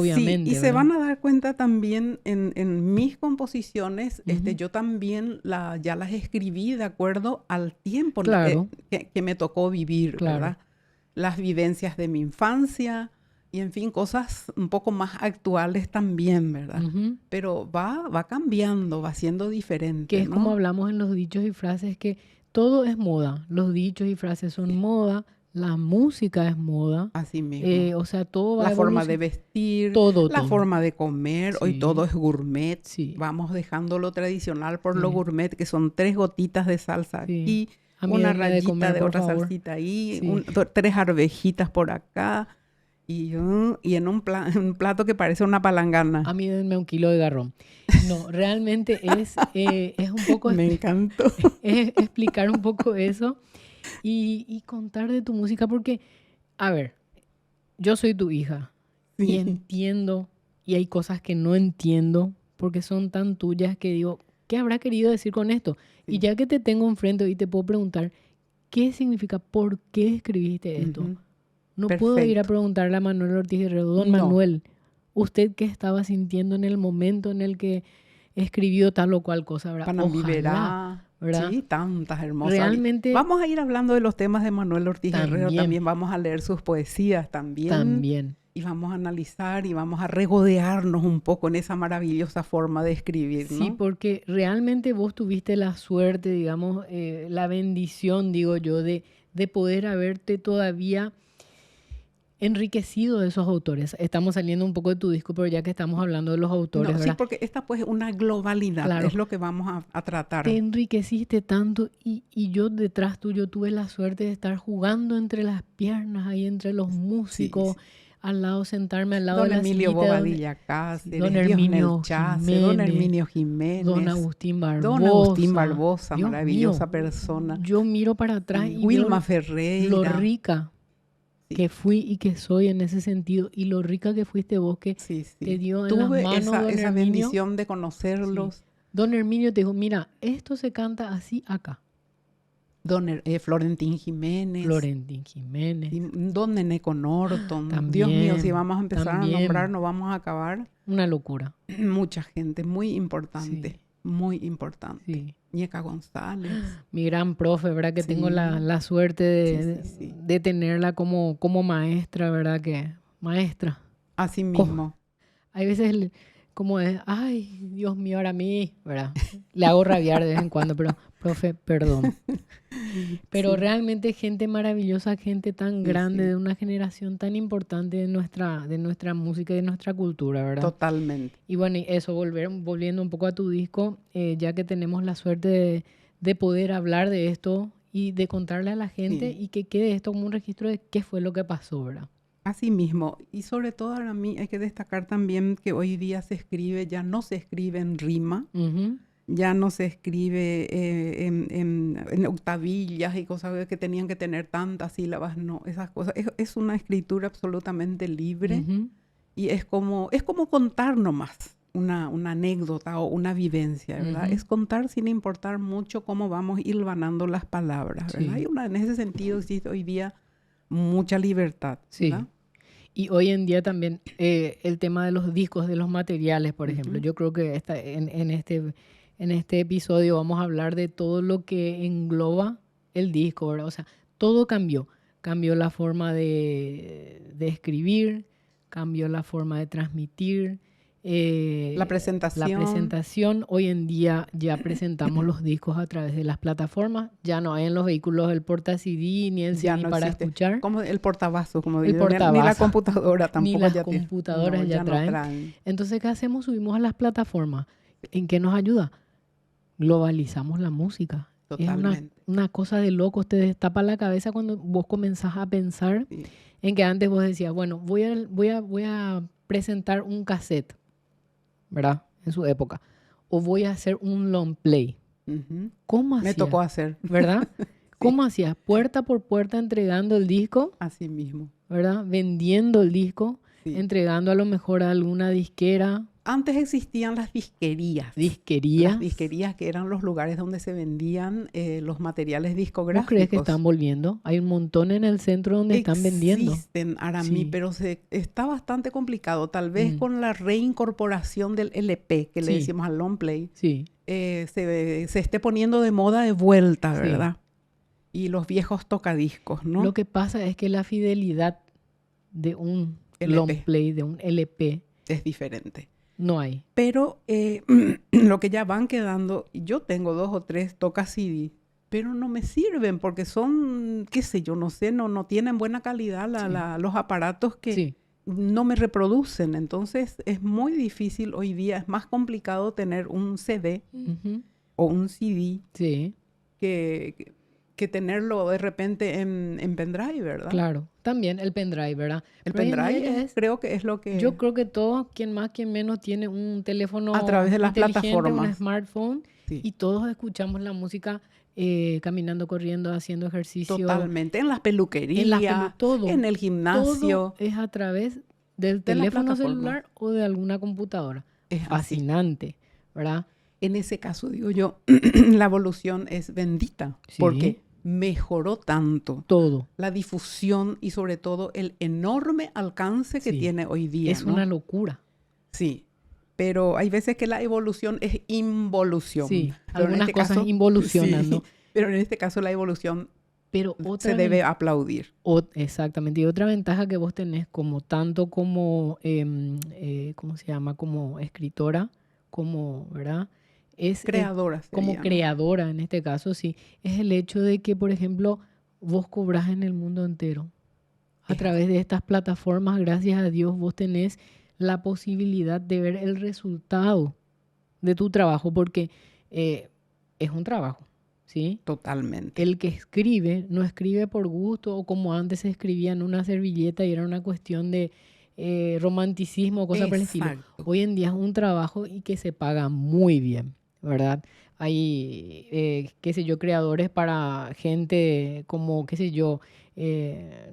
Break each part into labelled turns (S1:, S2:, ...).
S1: Sí, y
S2: obviamente,
S1: se
S2: ¿verdad?
S1: van a dar cuenta también en mis composiciones,
S2: Ujú.
S1: yo también ya las escribí de acuerdo al tiempo
S2: Claro,
S1: que me tocó vivir,
S2: claro.
S1: ¿verdad? Las vivencias de mi infancia y, en fin, cosas un poco más actuales también, ¿verdad?
S2: Ujú.
S1: Pero va cambiando, va siendo
S2: Que
S1: diferente,
S2: es como
S1: ¿no?
S2: hablamos en los dichos y frases, que todo es moda. Los dichos y frases son
S1: Sí,
S2: moda, la música es moda,
S1: así mismo.
S2: o sea, todo va
S1: La forma de
S2: evolucionando.
S1: vestir,
S2: Todo,
S1: la
S2: todo.
S1: forma de comer, hoy todo
S2: Sí,
S1: es gourmet.
S2: sí,
S1: Vamos dejando lo tradicional por lo
S2: sí,
S1: gourmet, que son 3 gotitas de salsa
S2: sí.
S1: aquí,
S2: A mí
S1: una
S2: denme de
S1: rayita
S2: comer,
S1: de
S2: por
S1: otra
S2: favor.
S1: salsita ahí,
S2: Sí.
S1: 3 arvejitas por acá, y en un plato que parece una palangana.
S2: A mí denme un kilo de garrón. No, realmente es un poco
S1: Me encantó.
S2: es explicar un poco eso y contar de tu música, porque, a ver, yo soy tu hija y
S1: Sí,
S2: entiendo, y hay cosas que no entiendo porque son tan tuyas que digo, ¿qué habrá querido decir con esto? Y
S1: sí.
S2: ya que te tengo enfrente y te puedo preguntar, ¿qué significa? ¿Por qué escribiste esto?
S1: Ujú.
S2: No puedo ir a
S1: Perfecto.
S2: preguntarle a Manuel Ortiz Guerrero, don
S1: No,
S2: Manuel, ¿usted qué estaba sintiendo en el momento en el que escribió tal o cual cosa, ¿verdad? Ojalá,
S1: Panambi-Verá,
S2: ¿verdad?
S1: sí, tantas hermosas.
S2: Realmente
S1: Vamos a ir hablando de los temas de Manuel Ortiz Herrero,
S2: también,
S1: también vamos a leer sus poesías también
S2: también.
S1: y vamos a analizar y vamos a regodearnos un poco en esa maravillosa forma de escribir,
S2: Sí,
S1: ¿no?
S2: porque realmente vos tuviste la suerte, digamos, la bendición, digo yo, de poder haberte todavía enriquecido de esos autores. Estamos saliendo un poco de tu disco, pero ya que estamos hablando de los autores,
S1: No, sí,
S2: ¿verdad?
S1: porque esta pues es una globalidad,
S2: Claro,
S1: es lo que vamos a
S2: te
S1: tratar.
S2: enriqueciste tanto y yo detrás tuyo tuve la suerte de estar jugando entre las piernas, ahí entre los
S1: Sí,
S2: músicos,
S1: sí.
S2: al lado, sentarme al lado de
S1: Don
S2: la
S1: Emilio
S2: sillita donde
S1: Bobadilla
S2: sí, don
S1: Cáceres, Diosnel
S2: Herminio
S1: Chase, don
S2: Jiménez,
S1: Herminio
S2: don
S1: Jiménez,
S2: Agustín
S1: don Agustín
S2: Barbosa.
S1: Barbosa,
S2: Dios mío,
S1: maravillosa persona,
S2: yo miro para atrás y veo
S1: Wilma
S2: lo
S1: Ferreira.
S2: rica
S1: Sí,
S2: que fui y que soy en ese sentido y lo rica que fuiste vos que
S1: sí,
S2: te
S1: sí.
S2: dio en las
S1: Tuve
S2: manos don
S1: esa
S2: Herminio.
S1: bendición de
S2: Sí.
S1: conocerlos.
S2: Don Herminio te dijo, mira, esto se canta así acá.
S1: Florentín Jiménez,
S2: Florentín Jiménez,
S1: y don Neneco Norton. Dios mío, si
S2: también,
S1: vamos a empezar a nombrar,
S2: también,
S1: no vamos a acabar.
S2: una locura.
S1: Mucha gente,
S2: Sí,
S1: muy importante.
S2: sí.
S1: Ñeca González.
S2: Mi gran profe, ¿verdad? Que tengo la,
S1: Sí,
S2: la suerte
S1: sí, sí, sí.
S2: de tenerla como maestra, ¿verdad? Que maestra.
S1: Así
S2: Co-
S1: mismo.
S2: Hay veces como es, ay, Dios mío, ahora a mí, ¿verdad? Le hago rabiar de vez en cuando, pero, profe, perdón. Pero
S1: Sí,
S2: realmente gente maravillosa, gente tan
S1: sí,
S2: grande,
S1: sí.
S2: de una generación tan importante de nuestra música y de nuestra cultura, ¿verdad?
S1: Totalmente.
S2: Y bueno, y eso, volviendo un poco a tu disco, ya que tenemos la suerte de poder hablar de esto y de contarle a la gente
S1: Sí.
S2: y que quede esto como un registro de qué fue lo que pasó, ¿verdad?
S1: Así mismo, y sobre todo para mí hay que destacar también que hoy día se escribe, ya no se escribe en rima,
S2: Ujú.
S1: ya no se escribe en octavillas y cosas que tenían que tener tantas sílabas, no, esas cosas. Es una escritura absolutamente libre
S2: Ujú.
S1: y es como contar nomás una anécdota o una vivencia, ¿verdad?
S2: Ujú.
S1: Es contar sin importar mucho cómo vamos hilvanando las palabras, ¿verdad?
S2: Sí,
S1: En ese sentido existe hoy día mucha libertad,
S2: sí.
S1: ¿verdad?
S2: Y hoy en día también el tema de los discos, de los materiales, por ejemplo.
S1: Ujú.
S2: Yo creo que en este episodio vamos a hablar de todo lo que engloba el disco, ¿verdad? O sea, todo cambió. Cambió la forma de escribir, cambió la forma de transmitir,
S1: La
S2: la
S1: presentación,
S2: presentación. Hoy en día ya presentamos los discos a través de las plataformas. Ya no hay en los vehículos el porta CD ni el
S1: ya
S2: CD
S1: no
S2: para
S1: existe.
S2: escuchar.
S1: Como el portavasos, como
S2: El
S1: digo, ni la
S2: portavasos,
S1: computadora
S2: ni
S1: tampoco
S2: las
S1: ya tiene. No,
S2: computadoras ya
S1: ya no
S2: traen.
S1: traen.
S2: Entonces, ¿qué hacemos? Subimos a las plataformas. ¿En qué nos ayuda? Globalizamos la música. Es
S1: Totalmente.
S2: una cosa de locos. Te destapa la cabeza cuando vos comenzás a pensar
S1: Sí.
S2: en que antes vos decías, bueno, voy a presentar un cassette, ¿verdad? En su época. O voy a hacer un long play.
S1: Ujú.
S2: ¿Cómo
S1: Me tocó
S2: hacía?
S1: hacer.
S2: ¿Verdad?
S1: Sí,
S2: ¿Cómo hacías? Puerta por puerta entregando el disco,
S1: así mismo.
S2: ¿verdad? Vendiendo el disco,
S1: Sí.
S2: entregando a lo mejor a alguna disquera
S1: Antes existían las disquerías.
S2: Disquerías.
S1: Las disquerías, que eran los lugares donde se vendían los materiales discográficos.
S2: ¿Vos crees que están volviendo? Hay un montón en el centro donde están vendiendo.
S1: Existen, Aramí,
S2: Sí.
S1: pero está bastante complicado. Tal vez con la reincorporación del LP, que le
S2: Sí.
S1: decimos al long play,
S2: Sí.
S1: se esté poniendo de moda de vuelta,
S2: Sí.
S1: ¿verdad? Y los viejos tocadiscos, ¿no?
S2: Lo que pasa es que la fidelidad de un
S1: LP.
S2: long play, de un LP,
S1: Es diferente.
S2: no hay.
S1: Pero lo que ya van quedando, yo tengo 2 o 3 tocas CD, pero no me sirven porque son, qué sé yo, no sé, no tienen buena calidad los aparatos que
S2: Sí.
S1: no me reproducen. Entonces es muy difícil hoy día, es más complicado tener un CD
S2: Ujú.
S1: o un CD
S2: Sí,
S1: que tenerlo de repente en pendrive, ¿verdad?
S2: claro. También el pendrive, ¿verdad?
S1: El
S2: Pero hoy en día
S1: pendrive creo que es lo que
S2: yo creo que todos, quien más, quien menos, tiene un teléfono
S1: a través de las
S2: inteligente, un
S1: plataformas.
S2: smartphone,
S1: Sí.
S2: y todos escuchamos la música caminando, corriendo, haciendo ejercicio.
S1: Totalmente, en las peluquerías,
S2: todo.
S1: en el gimnasio.
S2: Todo es a través del
S1: De las
S2: teléfono
S1: plataformas.
S2: celular o de alguna computadora.
S1: Es así.
S2: Fascinante, ¿verdad?
S1: En ese caso, digo yo, la evolución es bendita,
S2: Sí.
S1: porque mejoró tanto
S2: Todo.
S1: la difusión y sobre todo el enorme alcance que
S2: Sí.
S1: tiene hoy día,
S2: Es
S1: ¿no?
S2: una locura.
S1: Sí, pero hay veces que la evolución es involución.
S2: Sí,
S1: Pero en
S2: algunas
S1: este
S2: cosas
S1: caso,
S2: involucionan,
S1: sí,
S2: ¿no?
S1: pero en este caso la evolución
S2: Pero otra
S1: se debe aplaudir.
S2: exactamente. Y otra ventaja que vos tenés tanto como, ¿cómo se llama? Como escritora, como, ¿verdad? Es
S1: Creadora
S2: como
S1: sería, ¿no?
S2: creadora en este caso, sí. Es el hecho de que, por ejemplo, vos cobrás en el mundo entero. A
S1: Es
S2: través de estas plataformas, gracias a Dios, vos tenés la posibilidad de ver el resultado de tu trabajo, porque es un trabajo, ¿sí?
S1: Totalmente.
S2: El que escribe no escribe por gusto o como antes se escribía en una servilleta y era una cuestión de romanticismo o cosas por el estilo.
S1: Exacto.
S2: Hoy en día es un trabajo y que se paga muy bien, ¿verdad? Hay, qué sé yo, creadores para gente como, qué sé yo,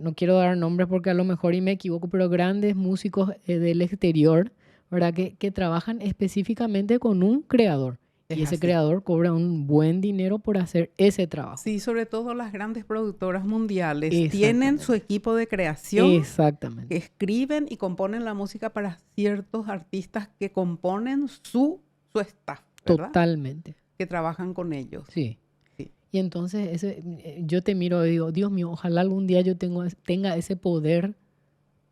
S2: no quiero dar nombres porque a lo mejor y me equivoco, pero grandes músicos del exterior, ¿verdad? Que trabajan específicamente con un creador.
S1: Es
S2: Y ese
S1: así.
S2: creador cobra un buen dinero por hacer ese trabajo.
S1: Sí, sobre todo las grandes productoras mundiales
S2: Exactamente.
S1: tienen su equipo de creación que
S2: Exactamente.
S1: escriben y componen la música para ciertos artistas que componen su staff, ¿verdad?
S2: Totalmente.
S1: Que trabajan con ellos.
S2: Sí.
S1: Sí.
S2: Y entonces yo te miro y digo, Dios mío, ojalá algún día yo tenga ese poder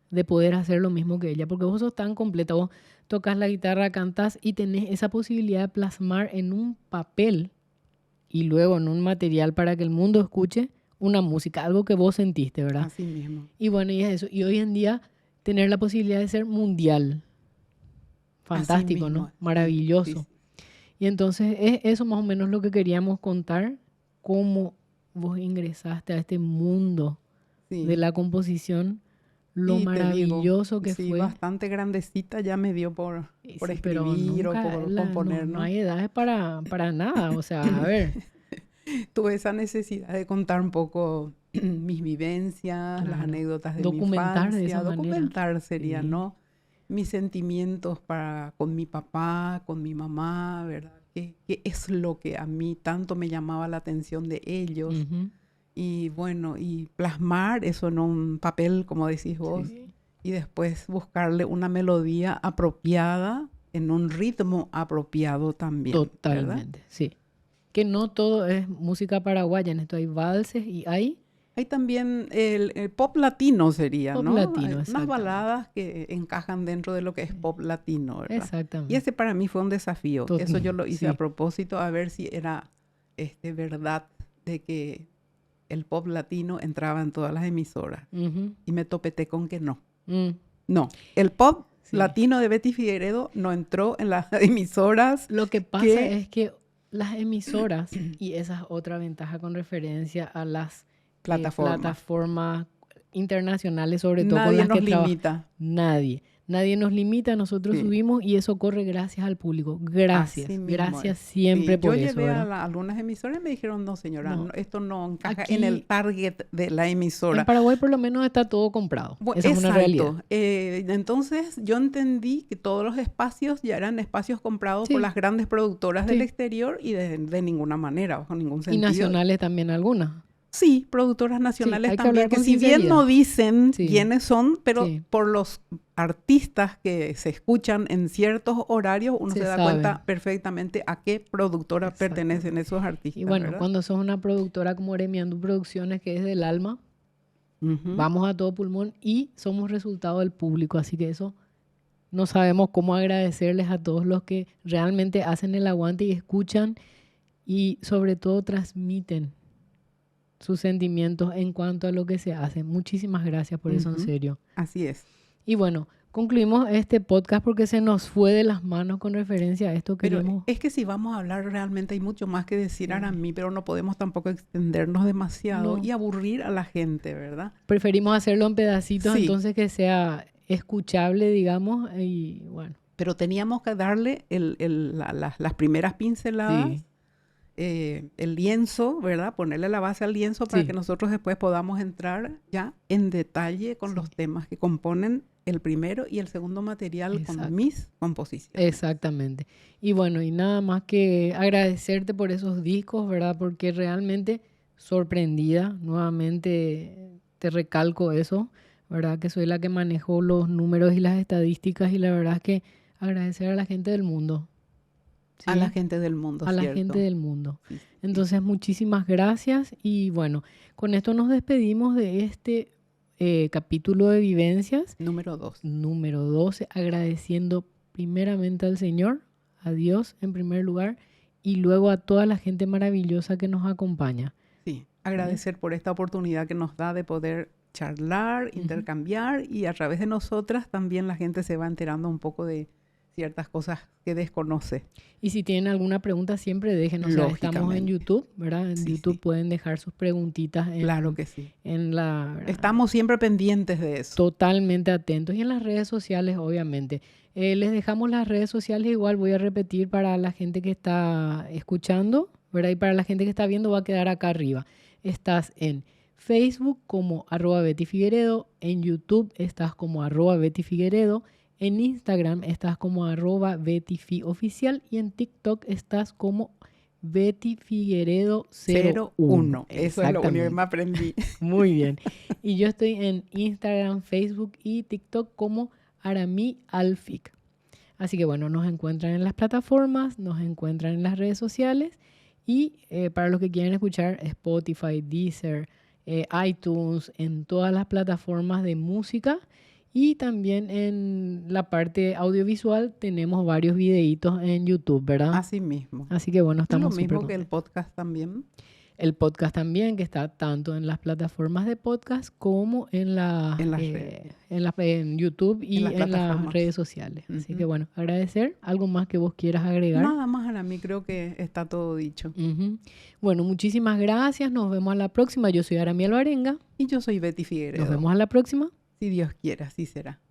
S2: de poder hacer lo mismo que ella, porque vos sos tan completa, vos tocas la guitarra, cantás y tenés esa posibilidad de plasmar en un papel y luego en un material para que el mundo escuche una música, algo que vos sentiste, ¿verdad?
S1: Así mismo.
S2: Y bueno, y es eso. Y hoy en día tener la posibilidad de ser mundial. Fantástico,
S1: Así mismo.
S2: ¿no? Maravilloso.
S1: Sí, sí.
S2: Y entonces es eso más o menos lo que queríamos contar, cómo vos ingresaste a este mundo
S1: Sí.
S2: de la composición, lo
S1: Sí, te digo,
S2: maravilloso que
S1: sí,
S2: fue.
S1: bastante grandecita ya me dio por
S2: Sí,
S1: escribir
S2: pero
S1: o por componer,
S2: no
S1: ¿no?
S2: hay edades para nada. O sea, a ver,
S1: Tuve esa necesidad de contar un poco mis vivencias, las
S2: claro,
S1: anécdotas de mi
S2: documentar de
S1: infancia.
S2: esa manera.
S1: Documentar sería,
S2: Sí.
S1: ¿no? Mis sentimientos con mi papá, con mi mamá, ¿verdad? ¿Qué es lo que a mí tanto me llamaba la atención de ellos?
S2: Ujú.
S1: Y bueno, y plasmar eso en un papel, como decís vos,
S2: Sí.
S1: y después buscarle una melodía apropiada, en un ritmo apropiado también, ¿verdad?
S2: Totalmente, sí. Que no todo es música paraguaya, en esto hay valses y hay
S1: Hay también el pop latino sería,
S2: pop
S1: ¿no? Hay
S2: latino,
S1: unas
S2: exactamente.
S1: baladas que encajan dentro de lo que es pop latino, ¿verdad? Y
S2: Exactamente.
S1: ese para mí fue un desafío. Eso yo lo hice
S2: Sí.
S1: a propósito a ver si era verdad de que el pop latino entraba en todas las emisoras.
S2: Ujú.
S1: Y me topeté con que no.
S2: Mm.
S1: No, el pop
S2: Sí.
S1: latino de Betty Figueredo no entró en las emisoras.
S2: Lo que pasa
S1: que-
S2: es que las emisoras, y esa es otra ventaja con referencia a las
S1: Plataformas.
S2: plataformas internacionales, sobre todo con
S1: Nadie
S2: las
S1: nos
S2: que trabajan.
S1: limita.
S2: Nadie. Nadie nos limita, nosotros
S1: Sí.
S2: subimos y eso corre gracias al público. Gracias,
S1: Así mismo
S2: gracias
S1: es.
S2: siempre
S1: Sí,
S2: por
S1: yo
S2: eso,
S1: llevé a
S2: ¿verdad?
S1: algunas emisoras y me dijeron, no señora,
S2: No,
S1: esto no encaja en el
S2: aquí
S1: target de la
S2: en
S1: emisora.
S2: Paraguay por lo menos está todo comprado. Esa es una realidad.
S1: Exacto. Entonces yo entendí que todos los espacios ya eran espacios comprados por
S2: Sí,
S1: las grandes productoras del
S2: sí.
S1: exterior y de ninguna manera, bajo ningún
S2: Y
S1: sentido.
S2: nacionales también algunas.
S1: Sí, productoras
S2: Sí,
S1: nacionales
S2: hay que
S1: también,
S2: hablar
S1: que
S2: con
S1: si bien
S2: sinceridad.
S1: no dicen
S2: Sí,
S1: quiénes son, pero
S2: sí,
S1: por los artistas que se escuchan en ciertos horarios, uno
S2: se
S1: se da
S2: sabe.
S1: cuenta perfectamente a qué productora pertenecen
S2: Exactamente.
S1: esos
S2: Y
S1: artistas,
S2: bueno,
S1: ¿verdad?
S2: cuando sos una productora como Remiandu Producciones, que es del alma,
S1: Ujú.
S2: vamos a todo pulmón y somos resultado del público. Así que eso no sabemos cómo agradecerles a todos los que realmente hacen el aguante y escuchan y sobre todo transmiten sus sentimientos en cuanto a lo que se hace. Muchísimas gracias por eso, en
S1: Ujú.
S2: serio.
S1: Así es.
S2: Y bueno, concluimos este podcast porque se nos fue de las manos con referencia a esto.
S1: Pero
S2: Queríamos...
S1: es que si vamos a hablar realmente hay mucho más que decir
S2: Sí.
S1: ahora mí, pero no podemos tampoco extendernos demasiado
S2: No,
S1: y aburrir a la gente, ¿verdad?
S2: preferimos hacerlo en pedacitos,
S1: Sí,
S2: entonces que sea escuchable, digamos, y bueno,
S1: pero teníamos que darle las primeras pinceladas,
S2: sí,
S1: el lienzo, ¿verdad? Ponerle la base al lienzo para que
S2: sí,
S1: nosotros después podamos entrar ya en detalle con
S2: sí,
S1: los temas que componen el primero y el segundo material con
S2: exacto,
S1: mis composiciones.
S2: exactamente. Y bueno, y nada más que agradecerte por esos discos, ¿verdad? Porque realmente sorprendida, nuevamente te recalco eso, ¿verdad? Que soy la que manejó los números y las estadísticas y la verdad es que agradecer a la gente del mundo,
S1: A la
S2: ¿sí?
S1: gente del mundo,
S2: A la gente
S1: ¿cierto?
S2: del mundo.
S1: Sí, sí, sí.
S2: Entonces, muchísimas gracias y bueno, con esto nos despedimos de este capítulo de vivencias
S1: Número 2.
S2: número 12, agradeciendo primeramente al Señor, a Dios en primer lugar, y luego a toda la gente maravillosa que nos acompaña.
S1: Sí,
S2: ¿Sí?
S1: agradecer por esta oportunidad que nos da de poder charlar,
S2: Ujú.
S1: intercambiar y a través de nosotras también la gente se va enterando un poco de ciertas cosas que desconoce,
S2: Y si tienen alguna pregunta, siempre dejen. O sea, estamos en
S1: lógicamente.
S2: YouTube, ¿verdad? En
S1: Sí,
S2: YouTube
S1: sí,
S2: pueden dejar sus preguntitas
S1: claro que sí.
S2: en la...
S1: Estamos siempre pendientes de eso.
S2: Totalmente atentos. Y en las redes sociales, obviamente. Les dejamos las redes sociales, igual voy a repetir para la gente que está escuchando, ¿verdad? Y para la gente que está viendo va a quedar acá arriba. Estás en Facebook como @BettyFigueredo, en YouTube estás como @BettyFigueredo, en Instagram estás como @BettyFioficial y en TikTok estás como Betty Figueredo 01.
S1: 01. Eso es lo único que me
S2: Exactamente.
S1: aprendí.
S2: Muy bien. Y yo estoy en Instagram, Facebook y TikTok como Arami Alfic. Así que bueno, nos encuentran en las plataformas, nos encuentran en las redes sociales y para los que quieren escuchar Spotify, Deezer, iTunes, en todas las plataformas de música y también en la parte audiovisual tenemos varios videitos en YouTube, ¿verdad?
S1: Así mismo.
S2: Así que bueno,
S1: Lo
S2: estamos súper
S1: mismo que el
S2: contentos.
S1: podcast también.
S2: El podcast también, que está tanto en las plataformas de podcast como en
S1: En las redes,
S2: en YouTube
S1: en
S2: y
S1: las
S2: en las
S1: plataformas.
S2: redes sociales. Así que
S1: Ujú.
S2: bueno, agradecer. ¿Algo más que vos quieras agregar?
S1: Nada más a mí creo que está todo dicho.
S2: Ujú. Bueno, muchísimas gracias. Nos vemos a la próxima. Yo soy Arami Alvarenga.
S1: Y yo soy Betty
S2: Nos
S1: Figueredo.
S2: vemos a la próxima.
S1: Si Dios quiere, así será.